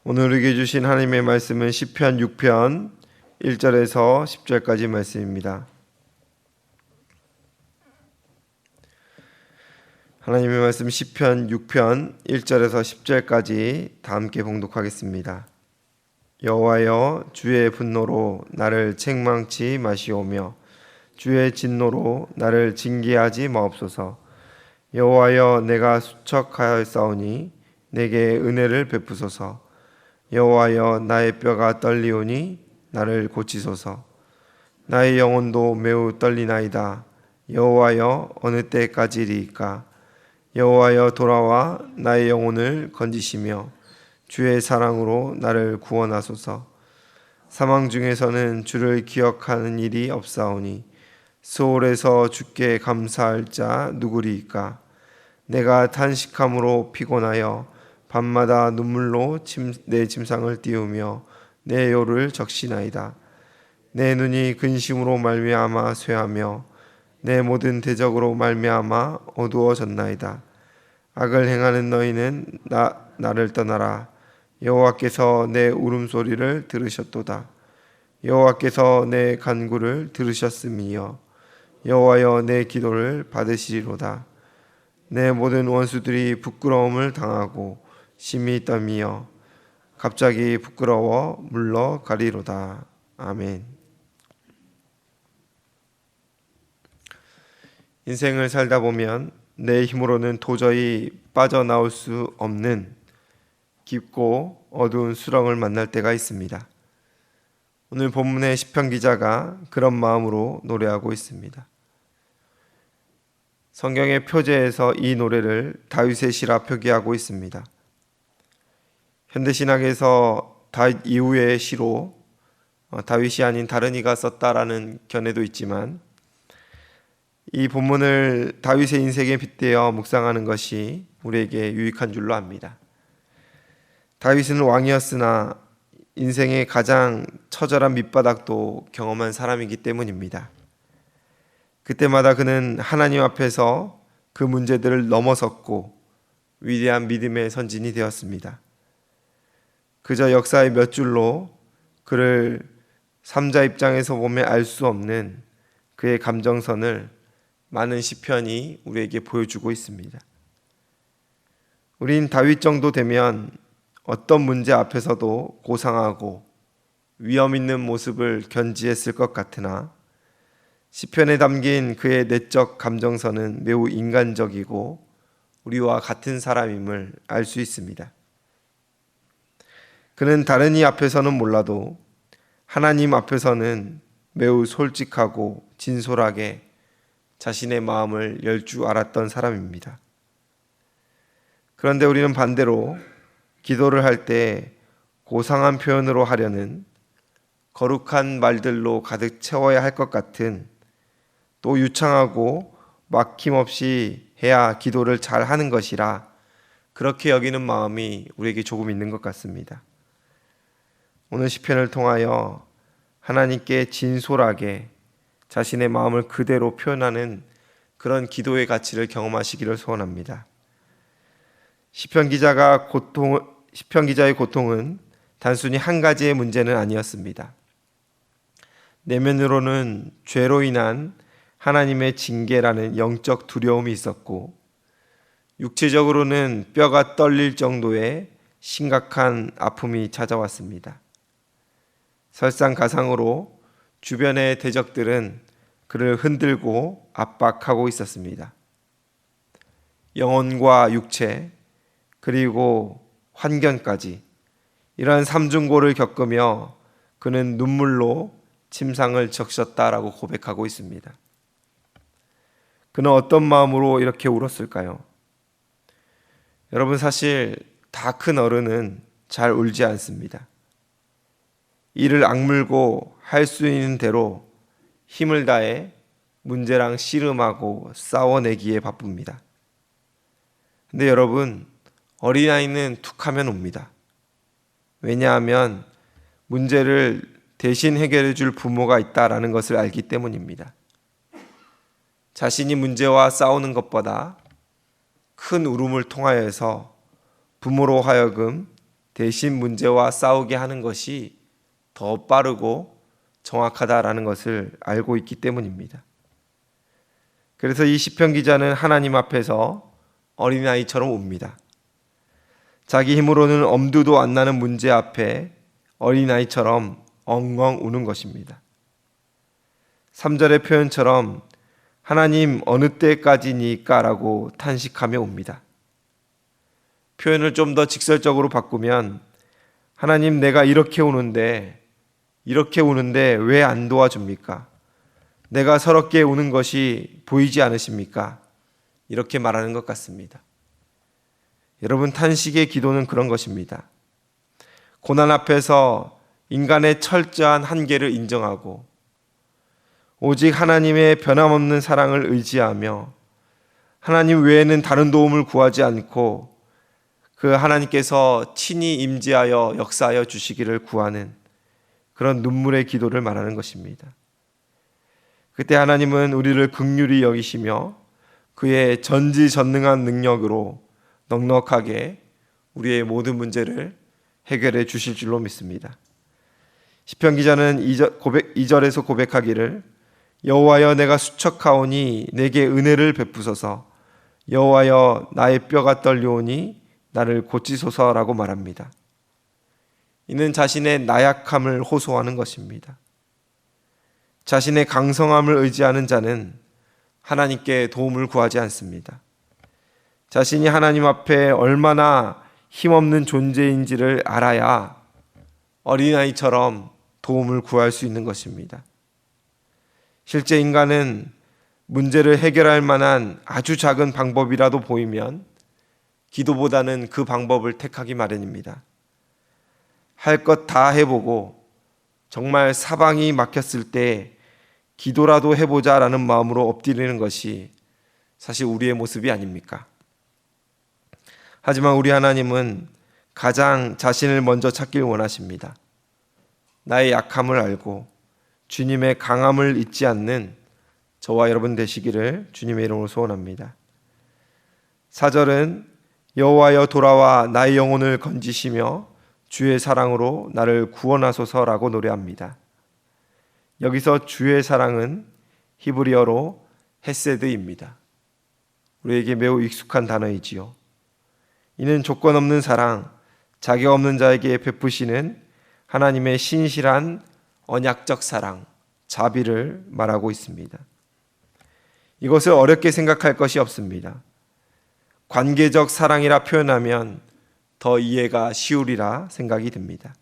오늘 우리에게 주신 하나님의 말씀은 시편 6편 1절에서 10절까지 말씀입니다. 하나님의 말씀 시편 6편 1절에서 10절까지 다 함께 봉독하겠습니다. 여호와여, 주의 분노로 나를 책망치 마시오며 주의 진노로 나를 징계하지 마옵소서. 여호와여, 내가 수척하였사오니 내게 은혜를 베푸소서. 여호와여, 나의 뼈가 떨리오니 나를 고치소서. 나의 영혼도 매우 떨리나이다. 여호와여, 어느 때까지리이까? 여호와여, 돌아와 나의 영혼을 건지시며 주의 사랑으로 나를 구원하소서. 사망 중에서는 주를 기억하는 일이 없사오니 수월에서 주께 감사할 자 누구리이까? 내가 탄식함으로 피곤하여 밤마다 눈물로 내 침상을 띄우며 내 요를 적시나이다. 내 눈이 근심으로 말미암아 쇠하며 내 모든 대적으로 말미암아 어두워졌나이다. 악을 행하는 너희는 나를 떠나라. 여호와께서 내 울음소리를 들으셨도다. 여호와께서 내 간구를 들으셨음이여. 여호와여, 내 기도를 받으시리로다. 내 모든 원수들이 부끄러움을 당하고 심히 떨미어 갑자기 부끄러워 물러가리로다. 아멘. 인생을 살다 보면 내 힘으로는 도저히 빠져나올 수 없는 깊고 어두운 수렁을 만날 때가 있습니다. 오늘 본문의 시편 기자가 그런 마음으로 노래하고 있습니다. 성경의 표제에서 이 노래를 다윗의 시라 표기하고 있습니다. 현대신학에서 다윗 이후의 시로 다윗이 아닌 다른 이가 썼다라는 견해도 있지만, 이 본문을 다윗의 인생에 빗대어 묵상하는 것이 우리에게 유익한 줄로 압니다. 다윗은 왕이었으나 인생의 가장 처절한 밑바닥도 경험한 사람이기 때문입니다. 그때마다 그는 하나님 앞에서 그 문제들을 넘어섰고 위대한 믿음의 선진이 되었습니다. 그저 역사의 몇 줄로 그를 삼자 입장에서 보면 알 수 없는 그의 감정선을 많은 시편이 우리에게 보여주고 있습니다. 우린 다윗 정도 되면 어떤 문제 앞에서도 고상하고 위험 있는 모습을 견지했을 것 같으나 시편에 담긴 그의 내적 감정선은 매우 인간적이고 우리와 같은 사람임을 알 수 있습니다. 그는 다른 이 앞에서는 몰라도 하나님 앞에서는 매우 솔직하고 진솔하게 자신의 마음을 열 줄 알았던 사람입니다. 그런데 우리는 반대로 기도를 할 때 고상한 표현으로 하려는, 거룩한 말들로 가득 채워야 할 것 같은, 또 유창하고 막힘없이 해야 기도를 잘 하는 것이라 그렇게 여기는 마음이 우리에게 조금 있는 것 같습니다. 오늘 시편을 통하여 하나님께 진솔하게 자신의 마음을 그대로 표현하는 그런 기도의 가치를 경험하시기를 소원합니다. 시편 기자의 고통은 단순히 한 가지의 문제는 아니었습니다. 내면으로는 죄로 인한 하나님의 징계라는 영적 두려움이 있었고, 육체적으로는 뼈가 떨릴 정도의 심각한 아픔이 찾아왔습니다. 설상가상으로 주변의 대적들은 그를 흔들고 압박하고 있었습니다. 영혼과 육체, 그리고 환경까지 이러한 삼중고를 겪으며 그는 눈물로 침상을 적셨다라고 고백하고 있습니다. 그는 어떤 마음으로 이렇게 울었을까요? 여러분, 사실 다 큰 어른은 잘 울지 않습니다. 이를 악물고 할 수 있는 대로 힘을 다해 문제랑 씨름하고 싸워내기에 바쁩니다. 근데 여러분, 어린아이는 툭하면 웁니다. 왜냐하면 문제를 대신 해결해 줄 부모가 있다라는 것을 알기 때문입니다. 자신이 문제와 싸우는 것보다 큰 울음을 통하여서 부모로 하여금 대신 문제와 싸우게 하는 것이 더 빠르고 정확하다라는 것을 알고 있기 때문입니다. 그래서 이 시편 기자는 하나님 앞에서 어린아이처럼 웁니다. 자기 힘으로는 엄두도 안 나는 문제 앞에 어린아이처럼 엉엉 우는 것입니다. 3절의 표현처럼 하나님 어느 때까지니까 라고 탄식하며 옵니다. 표현을 좀 더 직설적으로 바꾸면 하나님 내가 이렇게 우는데 왜 안 도와줍니까? 내가 서럽게 우는 것이 보이지 않으십니까? 이렇게 말하는 것 같습니다. 여러분, 탄식의 기도는 그런 것입니다. 고난 앞에서 인간의 철저한 한계를 인정하고 오직 하나님의 변함없는 사랑을 의지하며 하나님 외에는 다른 도움을 구하지 않고 그 하나님께서 친히 임재하여 역사하여 주시기를 구하는 그런 눈물의 기도를 말하는 것입니다. 그때 하나님은 우리를 긍휼히 여기시며 그의 전지전능한 능력으로 넉넉하게 우리의 모든 문제를 해결해 주실 줄로 믿습니다. 시편 기자는 2절에서 고백하기를 여호와여 내가 수척하오니 내게 은혜를 베푸소서 여호와여 나의 뼈가 떨려오니 나를 고치소서라고 말합니다. 이는 자신의 나약함을 호소하는 것입니다. 자신의 강성함을 의지하는 자는 하나님께 도움을 구하지 않습니다. 자신이 하나님 앞에 얼마나 힘없는 존재인지를 알아야 어린아이처럼 도움을 구할 수 있는 것입니다. 실제 인간은 문제를 해결할 만한 아주 작은 방법이라도 보이면 기도보다는 그 방법을 택하기 마련입니다. 할 것 다 해보고 정말 사방이 막혔을 때 기도라도 해보자라는 마음으로 엎드리는 것이 사실 우리의 모습이 아닙니까? 하지만 우리 하나님은 가장 자신을 먼저 찾길 원하십니다. 나의 약함을 알고 주님의 강함을 잊지 않는 저와 여러분 되시기를 주님의 이름으로 소원합니다. 4절은 여호와여 돌아와 나의 영혼을 건지시며 주의 사랑으로 나를 구원하소서라고 노래합니다. 여기서 주의 사랑은 히브리어로 헤세드입니다. 우리에게 매우 익숙한 단어이지요. 이는 조건 없는 사랑, 자격 없는 자에게 베푸시는 하나님의 신실한 언약적 사랑, 자비를 말하고 있습니다. 이것을 어렵게 생각할 것이 없습니다. 관계적 사랑이라 표현하면 더 이해가 쉬우리라 생각이 듭니다.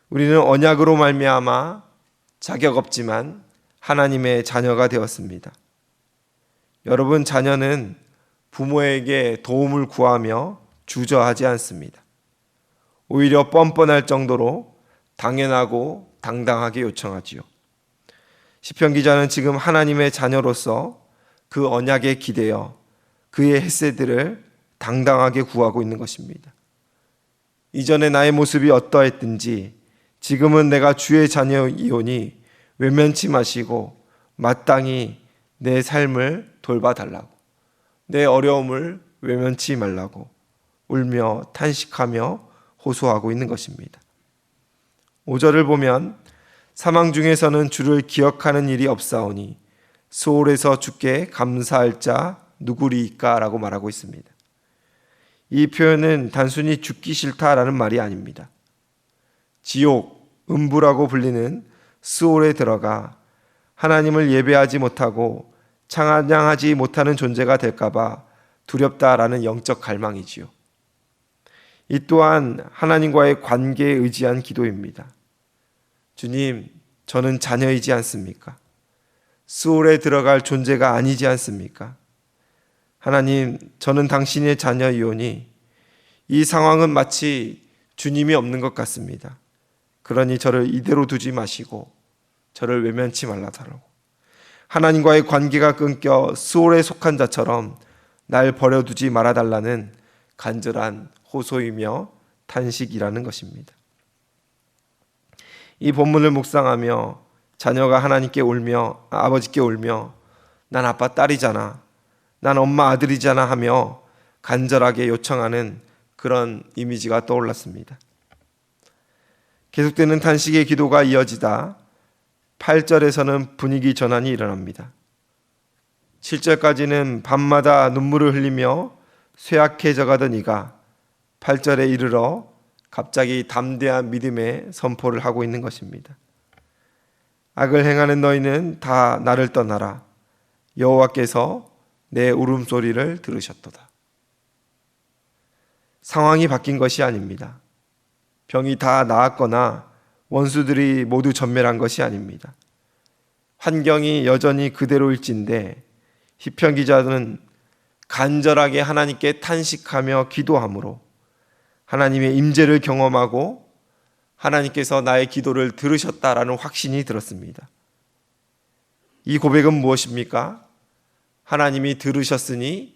우리는 언약으로 말미암아 자격 없지만 하나님의 자녀가 되었습니다. 여러분 자녀는 부모에게 도움을 구하며 주저하지 않습니다. 오히려 뻔뻔할 정도로 당연하고 당당하게 요청하지요. 시편 기자는 지금 하나님의 자녀로서 그 언약에 기대어 그의 헤세드를 당당하게 구하고 있는 것입니다. 이전에 나의 모습이 어떠했든지 지금은 내가 주의 자녀이오니 외면치 마시고 마땅히 내 삶을 돌봐달라고, 내 어려움을 외면치 말라고 울며 탄식하며 호소하고 있는 것입니다. 5절을 보면 사망 중에서는 주를 기억하는 일이 없사오니 수월에서 주께 감사할 자 누구리이까 라고 말하고 있습니다. 이 표현은 단순히 죽기 싫다라는 말이 아닙니다. 지옥, 음부라고 불리는 수월에 들어가 하나님을 예배하지 못하고 찬양하지 못하는 존재가 될까봐 두렵다라는 영적 갈망이지요. 이 또한 하나님과의 관계에 의지한 기도입니다. 주님, 저는 자녀이지 않습니까? 수월에 들어갈 존재가 아니지 않습니까? 하나님, 저는 당신의 자녀이오니 이 상황은 마치 주님이 없는 것 같습니다. 그러니 저를 이대로 두지 마시고 저를 외면치 말라달라고. 하나님과의 관계가 끊겨 수월에 속한 자처럼 날 버려두지 말아달라는 간절한 호소이며 탄식이라는 것입니다. 이 본문을 묵상하며 자녀가 하나님께 울며 아버지께 울며 난 아빠 딸이잖아, 난 엄마 아들이잖아 하며 간절하게 요청하는 그런 이미지가 떠올랐습니다. 계속되는 탄식의 기도가 이어지다 8절에서는 분위기 전환이 일어납니다. 7절까지는 밤마다 눈물을 흘리며 쇠약해져 가던 이가 8절에 이르러 갑자기 담대한 믿음의 선포를 하고 있는 것입니다. 악을 행하는 너희는 다 나를 떠나라. 여호와께서 내 울음소리를 들으셨도다. 상황이 바뀐 것이 아닙니다. 병이 다 나았거나 원수들이 모두 전멸한 것이 아닙니다. 환경이 여전히 그대로일진데 시편 기자는 간절하게 하나님께 탄식하며 기도함으로 하나님의 임재를 경험하고 하나님께서 나의 기도를 들으셨다라는 확신이 들었습니다. 이 고백은 무엇입니까? 하나님이 들으셨으니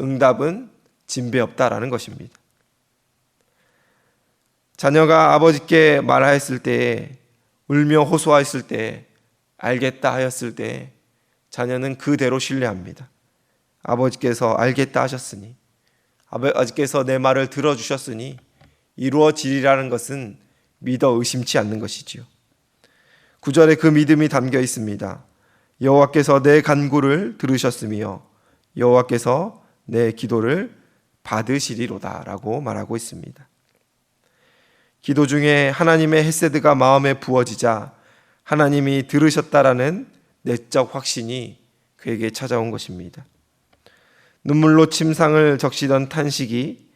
응답은 진배 없다라는 것입니다. 자녀가 아버지께 말하였을 때에 울며 호소하였을 때에 알겠다 하였을 때에 자녀는 그대로 신뢰합니다. 아버지께서 알겠다 하셨으니, 아버지께서 내 말을 들어주셨으니 이루어지리라는 것은 믿어 의심치 않는 것이지요. 9절에 그 믿음이 담겨 있습니다. 여호와께서 내 간구를 들으셨으며 여호와께서 내 기도를 받으시리로다 라고 말하고 있습니다. 기도 중에 하나님의 헤세드가 마음에 부어지자 하나님이 들으셨다라는 내적 확신이 그에게 찾아온 것입니다. 눈물로 침상을 적시던 탄식이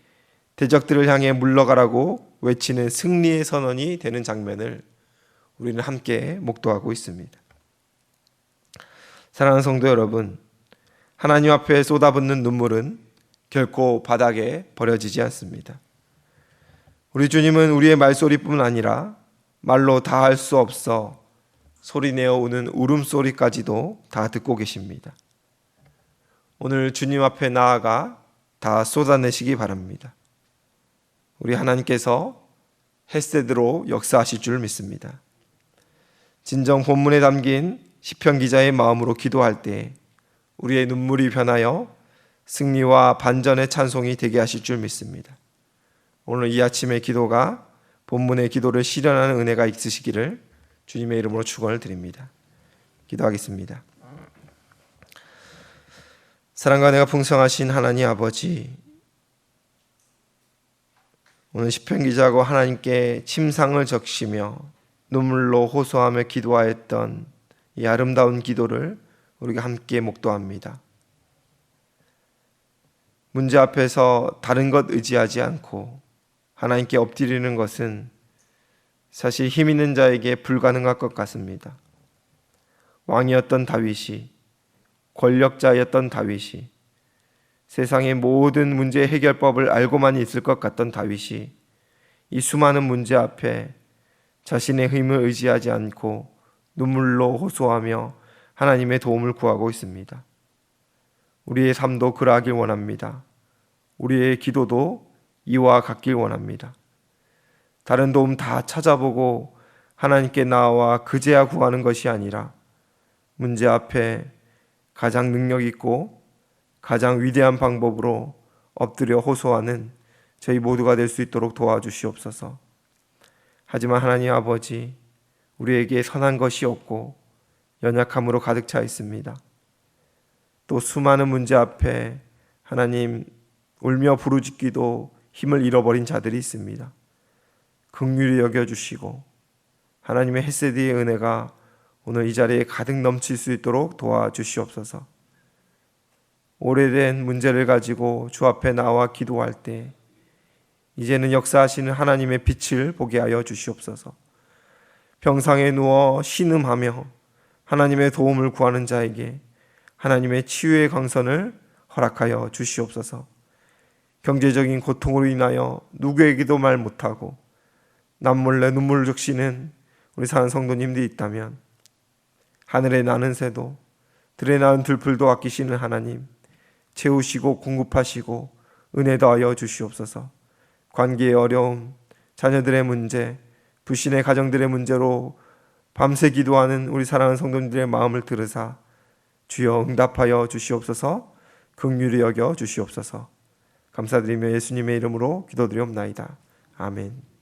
대적들을 향해 물러가라고 외치는 승리의 선언이 되는 장면을 우리는 함께 목도하고 있습니다. 사랑하는 성도 여러분, 하나님 앞에 쏟아붓는 눈물은 결코 바닥에 버려지지 않습니다. 우리 주님은 우리의 말소리뿐 아니라 말로 다 할 수 없어 소리내어 우는 울음소리까지도 다 듣고 계십니다. 오늘 주님 앞에 나아가 다 쏟아내시기 바랍니다. 우리 하나님께서 헤세드로 역사하실 줄 믿습니다. 진정 본문에 담긴 시편 기자의 마음으로 기도할 때 우리의 눈물이 변하여 승리와 반전의 찬송이 되게 하실 줄 믿습니다. 오늘 이 아침의 기도가 본문의 기도를 실현하는 은혜가 있으시기를 주님의 이름으로 축원을 드립니다. 기도하겠습니다. 사랑과 은혜가 풍성하신 하나님 아버지, 오늘 시편 기자하고 하나님께 침상을 적시며 눈물로 호소하며 기도하였던 이 아름다운 기도를 우리가 함께 목도합니다. 문제 앞에서 다른 것 의지하지 않고 하나님께 엎드리는 것은 사실 힘 있는 자에게 불가능할 것 같습니다. 왕이었던 다윗이, 권력자였던 다윗이, 세상의 모든 문제 해결법을 알고만 있을 것 같던 다윗이 이 수많은 문제 앞에 자신의 힘을 의지하지 않고 눈물로 호소하며 하나님의 도움을 구하고 있습니다. 우리의 삶도 그러하길 원합니다. 우리의 기도도 이와 같길 원합니다. 다른 도움 다 찾아보고 하나님께 나와 그제야 구하는 것이 아니라 문제 앞에 가장 능력 있고 가장 위대한 방법으로 엎드려 호소하는 저희 모두가 될 수 있도록 도와주시옵소서. 하지만 하나님 아버지, 우리에게 선한 것이 없고 연약함으로 가득 차 있습니다. 또 수많은 문제 앞에 하나님 울며 부르짖기도 힘을 잃어버린 자들이 있습니다. 긍휼히 여겨주시고 하나님의 헤세드의 은혜가 오늘 이 자리에 가득 넘칠 수 있도록 도와주시옵소서. 오래된 문제를 가지고 주 앞에 나와 기도할 때 이제는 역사하시는 하나님의 빛을 보게 하여 주시옵소서. 병상에 누워 신음하며 하나님의 도움을 구하는 자에게 하나님의 치유의 강선을 허락하여 주시옵소서. 경제적인 고통으로 인하여 누구에게도 말 못하고 남몰래 눈물을 적시는 우리 사는 성도님들이 있다면 하늘에 나는 새도 들에 나는 들풀도 아끼시는 하나님, 채우시고 공급하시고 은혜 더하여 주시옵소서. 관계의 어려움, 자녀들의 문제, 불신의 가정들의 문제로 밤새 기도하는 우리 사랑하는 성도님들의 마음을 들으사 주여 응답하여 주시옵소서. 긍휼히 여겨 주시옵소서. 감사드리며 예수님의 이름으로 기도드리옵나이다. 아멘.